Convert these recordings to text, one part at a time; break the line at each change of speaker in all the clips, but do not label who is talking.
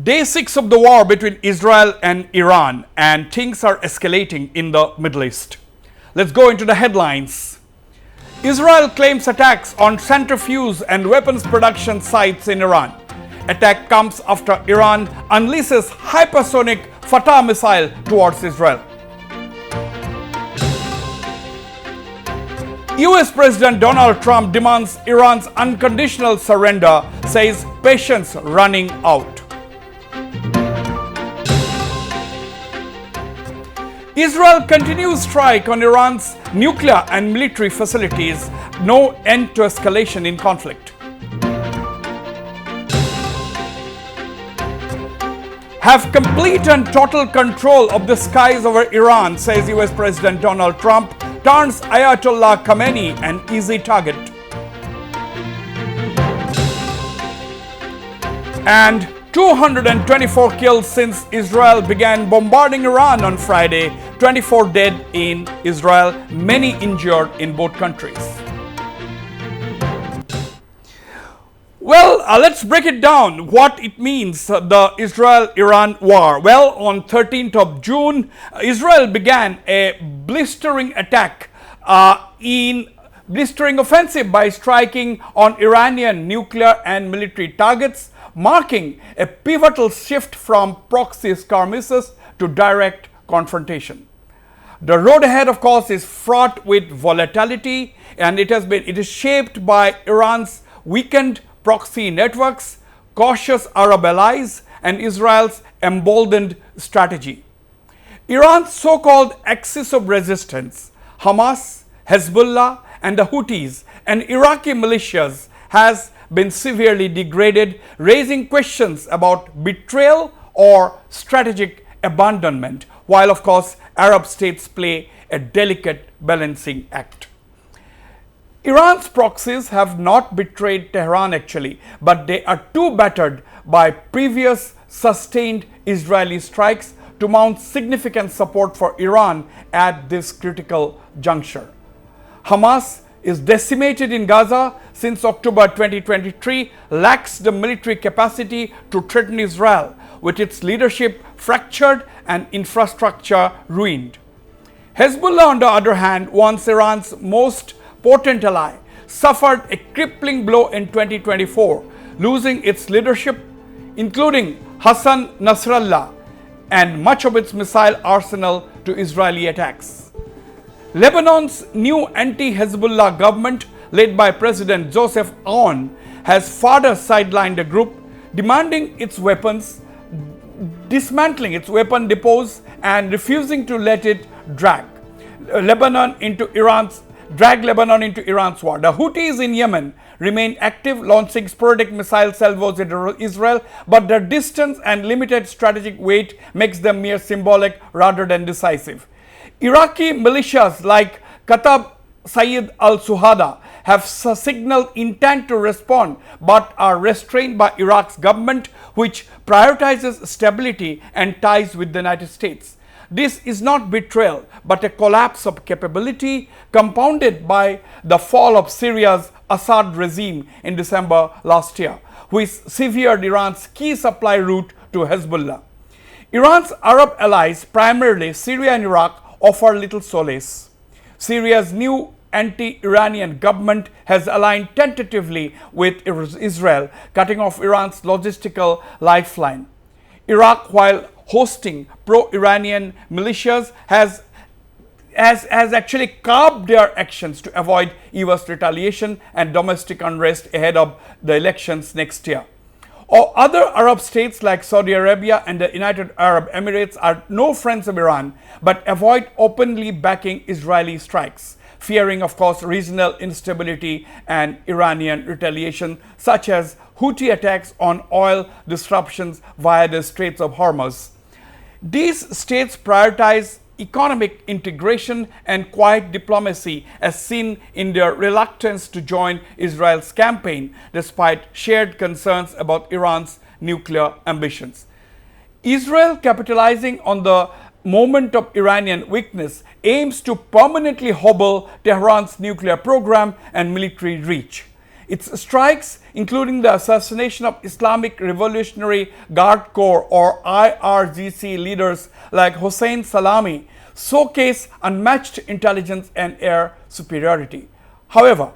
Day 6 of the war between Israel and Iran, and things are escalating in the Middle East. Let's go into the headlines. Israel claims attacks on centrifuge and weapons production sites in Iran. Attack comes after Iran unleashes hypersonic Fatah missile towards Israel. US President Donald Trump demands Iran's unconditional surrender, says patience running out. Israel continues strike on Iran's nuclear and military facilities, no end to escalation in conflict. Have complete and total control of the skies over Iran, says US President Donald Trump, turns Ayatollah Khamenei an easy target. And 224 killed since Israel began bombarding Iran on Friday, 24 dead in Israel, many injured in both countries. Well, let's break it down, what it means, the Israel-Iran war. Well, on 13th of June, Israel began a blistering offensive by striking on Iranian nuclear and military targets, marking a pivotal shift from proxy skirmishes to direct confrontation. The road ahead, of course, is fraught with volatility, and it is shaped by Iran's weakened proxy networks, cautious Arab allies, and Israel's emboldened strategy. Iran's so-called axis of resistance, Hamas, Hezbollah, and the Houthis and Iraqi militias has been severely degraded, raising questions about betrayal or strategic abandonment, while of course Arab states play a delicate balancing act. Iran's proxies have not betrayed Tehran actually, but they are too battered by previous sustained Israeli strikes to mount significant support for Iran at this critical juncture. Hamas is decimated in Gaza since October 2023, lacks the military capacity to threaten Israel, with its leadership fractured and infrastructure ruined. Hezbollah, on the other hand, once Iran's most potent ally, suffered a crippling blow in 2024, losing its leadership, including Hassan Nasrallah, and much of its missile arsenal to Israeli attacks. Lebanon's new anti-Hezbollah government, led by President Joseph Aoun, has further sidelined the group, demanding its weapons, dismantling its weapon depots, and refusing to let it drag Lebanon into Iran's war. The Houthis in Yemen remain active, launching sporadic missile salvos into Israel, but their distance and limited strategic weight makes them mere symbolic rather than decisive. Iraqi militias like Katab Sayyid al-Suhada have signaled intent to respond, but are restrained by Iraq's government, which prioritizes stability and ties with the United States. This is not betrayal, but a collapse of capability, compounded by the fall of Syria's Assad regime in December last year, which severed Iran's key supply route to Hezbollah. Iran's Arab allies, primarily Syria and Iraq, offer little solace. Syria's new anti-Iranian government has aligned tentatively with Israel, cutting off Iran's logistical lifeline. Iraq, while hosting pro-Iranian militias, has actually curbed their actions to avoid US retaliation and domestic unrest ahead of the elections next year. Other Arab states like Saudi Arabia and the United Arab Emirates are no friends of Iran, but avoid openly backing Israeli strikes, fearing, of course, regional instability and Iranian retaliation, such as Houthi attacks on oil disruptions via the Straits of Hormuz. These states prioritize economic integration and quiet diplomacy, as seen in their reluctance to join Israel's campaign, despite shared concerns about Iran's nuclear ambitions. Israel, capitalizing on the moment of Iranian weakness, aims to permanently hobble Tehran's nuclear program and military reach. Its strikes, including the assassination of Islamic Revolutionary Guard Corps or IRGC leaders like Hossein Salami, showcase unmatched intelligence and air superiority. However,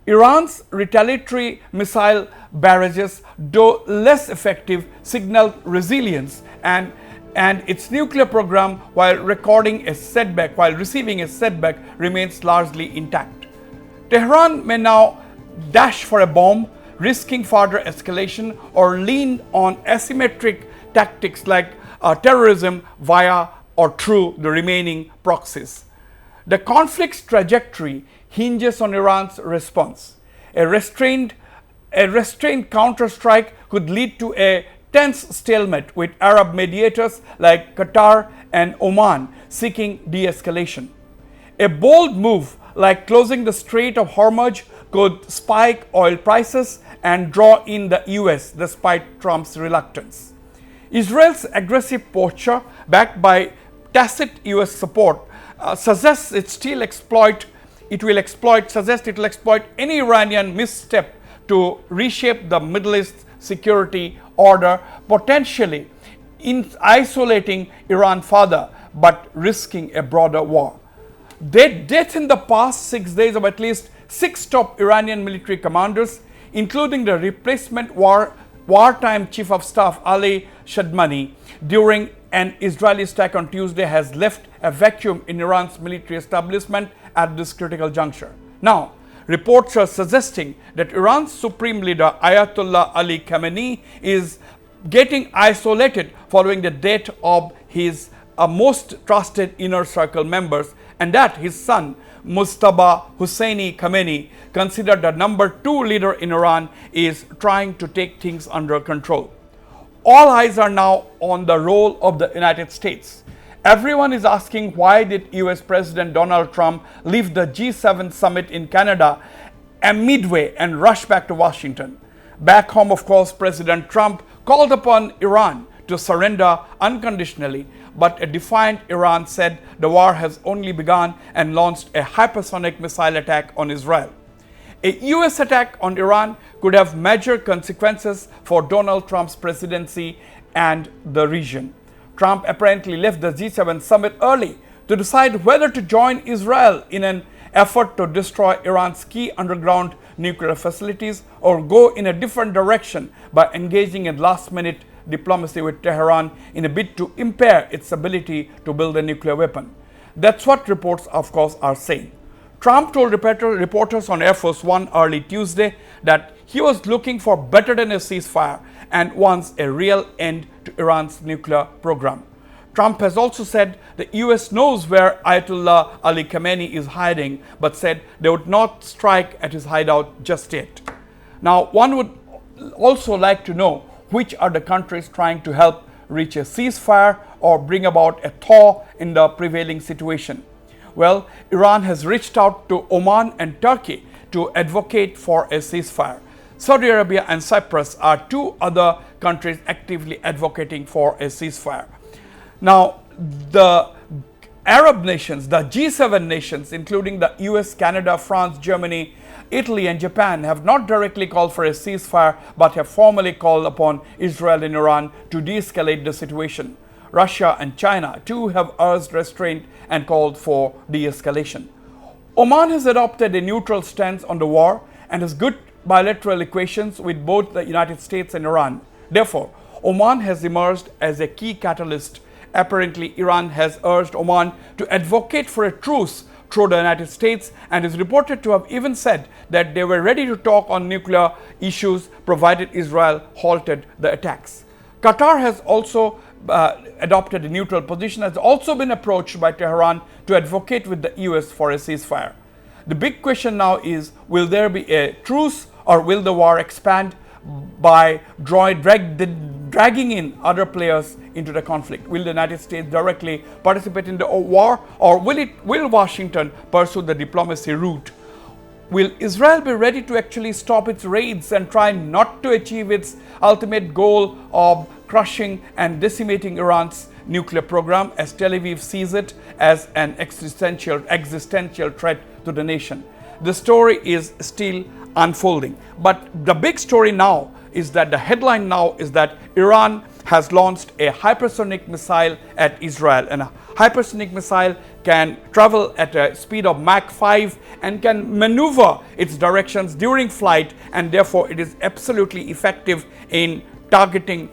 Iran's retaliatory missile barrages, though less effective, signal resilience, and its nuclear program, while receiving a setback, remains largely intact. Tehran may now dash for a bomb, risking further escalation, or lean on asymmetric tactics like terrorism via or through the remaining proxies. The conflict's trajectory hinges on Iran's response. A restrained counterstrike could lead to a tense stalemate, with Arab mediators like Qatar and Oman seeking de-escalation. A bold move like closing the Strait of Hormuz could spike oil prices and draw in the US despite Trump's reluctance. Israel's aggressive posture, backed by tacit US support, suggests it will exploit any Iranian misstep to reshape the Middle East security order, potentially isolating Iran further but risking a broader war. Death in the past 6 days of at least 6 top Iranian military commanders, including the replacement wartime chief of staff Ali Shadmani, during an Israeli attack on Tuesday, has left a vacuum in Iran's military establishment at this critical juncture. Now, reports are suggesting that Iran's supreme leader Ayatollah Ali Khamenei is getting isolated following the death of his most trusted inner circle members, and that his son Wasbir Hussain Khamenei, considered the number 2 leader in Iran, is trying to take things under control. All eyes are now on the role of the United States. Everyone is asking, why did US President Donald Trump leave the G7 summit in Canada midway and rush back to Washington? Back home, of course, President Trump called upon Iran to surrender unconditionally, but a defiant Iran said the war has only begun and launched a hypersonic missile attack on Israel. A US attack on Iran could have major consequences for Donald Trump's presidency and the region. Trump apparently left the G7 summit early to decide whether to join Israel in an effort to destroy Iran's key underground nuclear facilities, or go in a different direction by engaging in last-minute diplomacy with Tehran in a bid to impair its ability to build a nuclear weapon. That's what reports, of course, are saying. Trump told reporters on Air Force One early Tuesday that he was looking for better than a ceasefire and wants a real end to Iran's nuclear program. Trump has also said the US knows where Ayatollah Ali Khamenei is hiding, but said they would not strike at his hideout just yet. Now, one would also like to know which are the countries trying to help reach a ceasefire or bring about a thaw in the prevailing situation. Well, Iran has reached out to Oman and Turkey to advocate for a ceasefire. Saudi Arabia and Cyprus are 2 other countries actively advocating for a ceasefire. Now, the Arab nations, the G7 nations, including the US, Canada, France, Germany, Italy and Japan, have not directly called for a ceasefire, but have formally called upon Israel and Iran to de-escalate the situation. Russia and China too have urged restraint and called for de-escalation. Oman has adopted a neutral stance on the war and has good bilateral equations with both the United States and Iran. Therefore, Oman has emerged as a key catalyst. Apparently, Iran has urged Oman to advocate for a truce through the United States, and is reported to have even said that they were ready to talk on nuclear issues provided Israel halted the attacks. Qatar has also adopted a neutral position, has also been approached by Tehran to advocate with the US for a ceasefire. The big question now is, will there be a truce, or will the war expand by dragging in other players into the conflict? Will the United States directly participate in the war, or will Washington pursue the diplomacy route? Will Israel be ready to actually stop its raids and try not to achieve its ultimate goal of crushing and decimating Iran's nuclear program, as Tel Aviv sees it as an existential threat to the nation? The story is still unfolding. But the big story now is that the headline now is that Iran has launched a hypersonic missile at Israel, and a hypersonic missile can travel at a speed of Mach 5 and can maneuver its directions during flight, and therefore it is absolutely effective in targeting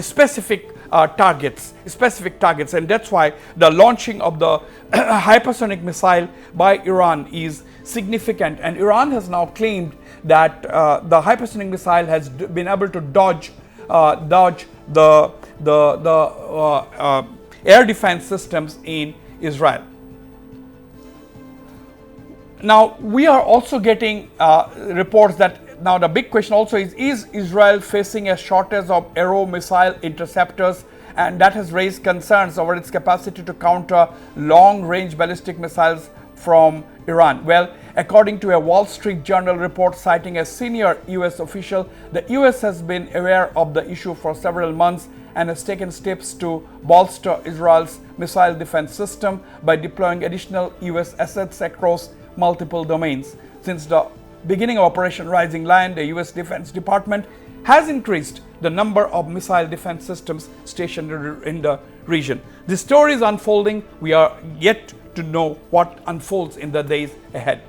specific targets, and that's why the launching of the hypersonic missile by Iran is significant. And Iran has now claimed that the hypersonic missile has been able to dodge the air defense systems in Israel. Now we are also getting reports that now the big question also is Israel facing a shortage of Arrow missile interceptors, and that has raised concerns over its capacity to counter long-range ballistic missiles from Iran. Well, according to a Wall Street Journal report citing a senior US official, the US has been aware of the issue for several months and has taken steps to bolster Israel's missile defense system by deploying additional US assets across multiple domains. Since the beginning of Operation Rising Lion, the US Defense Department has increased the number of missile defense systems stationed in the region. The story is unfolding. We are yet to know what unfolds in the days ahead.